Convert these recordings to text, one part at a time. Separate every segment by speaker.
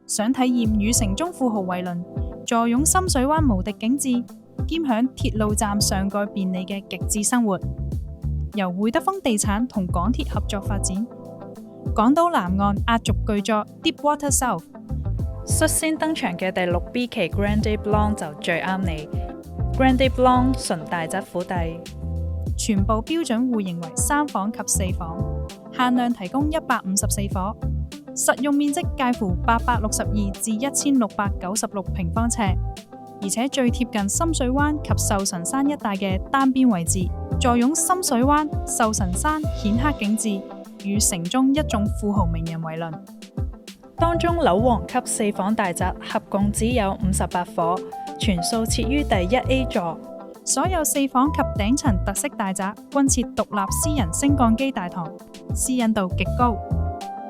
Speaker 1: 想體驗與城中富豪維倫坐擁深水灣無敵景致，兼享鐵路站上蓋便利嘅極致生活。由會德豐地產同港鐵合作發展，港島南岸壓軸巨作 Deepwater South， 率先登場嘅第6B 期 Grande Blanc 就最啱你。Grande Blanc 純大宅府邸，全部標準戶型為3房及4房，限量提供154伙，實用面積介乎862至1696平方尺，而且最貼近深水灣及壽臣山一帶嘅單邊位置，坐擁深水灣、壽臣山顯赫景致，與城中一眾富豪名人為鄰。當中樓王級4房大宅合共只有58伙，全數設於第1A 座。所有4房及頂層特色大宅均設獨立私人升降機大堂，私隱度極高。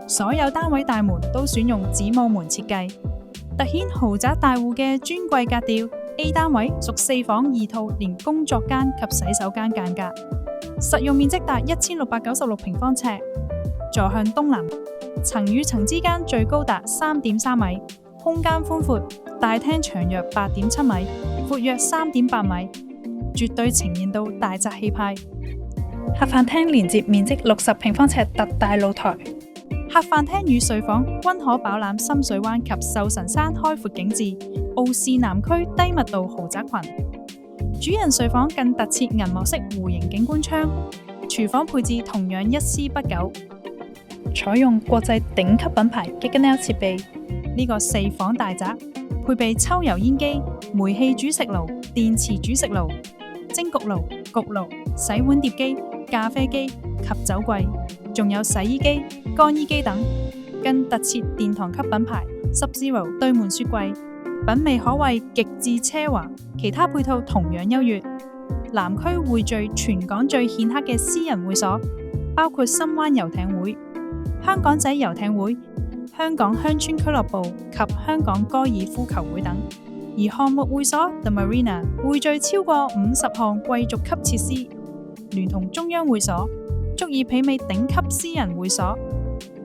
Speaker 1: 所有單位大門都選用子母門設計，凸顯豪宅大戶嘅尊貴格調。A 單位屬4房2套，連工作間及洗手間間隔，實用面積達1696平方尺，坐向東南，層與層之間最高達3.3米，空間寬闊，大廳長約8.7米，闊約3.8米，絕對呈現到大宅氣派。客飯廳連接面積60平方尺特大露台，客飯廳與睡房均可飽覽深水灣及壽臣山開闊景致，傲視南區低密度豪宅群。主人睡房更特設銀幕式弧形景觀窗，廚房配置同樣一絲不苟，採用國際頂級品牌 Giganaut 設備。呢個4房大宅配備抽油煙機、煤氣煮食爐、電磁煮食爐、蒸焗爐、焗爐、洗碗碟機、咖啡機及酒櫃，仲有洗衣機、乾衣機等，更特設殿堂級品牌 Sub-Zero 對門雪櫃，品味可謂極致奢華，其他配套同樣優越。南區匯聚全港最顯赫嘅私人會所，包括深灣遊艇會、香港仔遊艇會、香港鄉村俱樂部及香港高爾夫球會等。而項目會所 The Marina 匯聚超過50項貴族級設施，聯同中央會所，足以媲美頂級私人會所。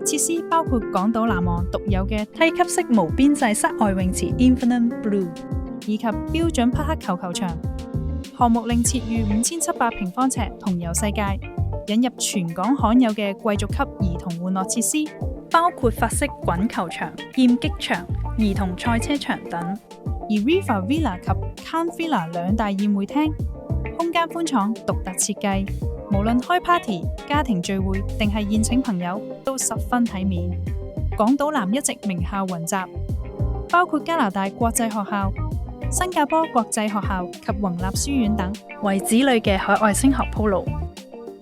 Speaker 1: 設施包括港島南岸獨有嘅梯級式無邊際室外泳池 Infinite Blue， 以及標準匹克球場。項目另設逾5700平方尺同遊世界，引入全港罕有嘅貴族級兒童玩樂設施，包括法式滾球場、劍擊場、兒童賽車場等。而 Riva Villa 及 Cannes Villa 兩大宴會廳，空間寬敞，獨特設計，無論開 party、家庭聚會定係宴請朋友，都十分體面。港島南一直名校雲集，包括加拿大國際學校、新加坡國際學校及宏立書院等，為子女嘅海外升學鋪路。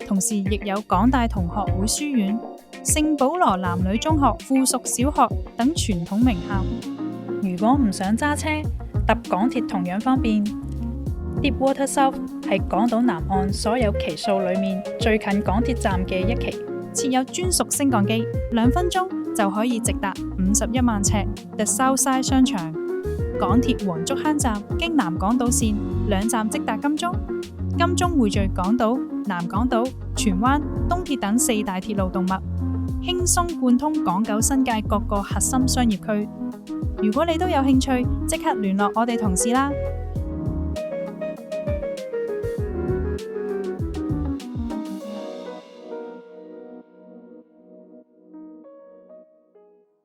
Speaker 1: 同時亦有港大同學會書院、聖保羅男女中學附屬小學等傳統名校。如果唔想揸車，搭港鐵同樣方便。Deepwater South 係港島南岸所有期數裏面最近港鐵站嘅一期，設有專屬升降機，2分鐘就可以直達51萬尺 The Southside 商場。港鐵黃竹坑站經南港島線2站直達金鐘，金鐘匯聚港島、南港島、荃灣、東鐵等4大鐵路動脈，輕鬆貫通港九新界各個核心商業區。如果你都有興趣，即刻聯絡我哋同事啦！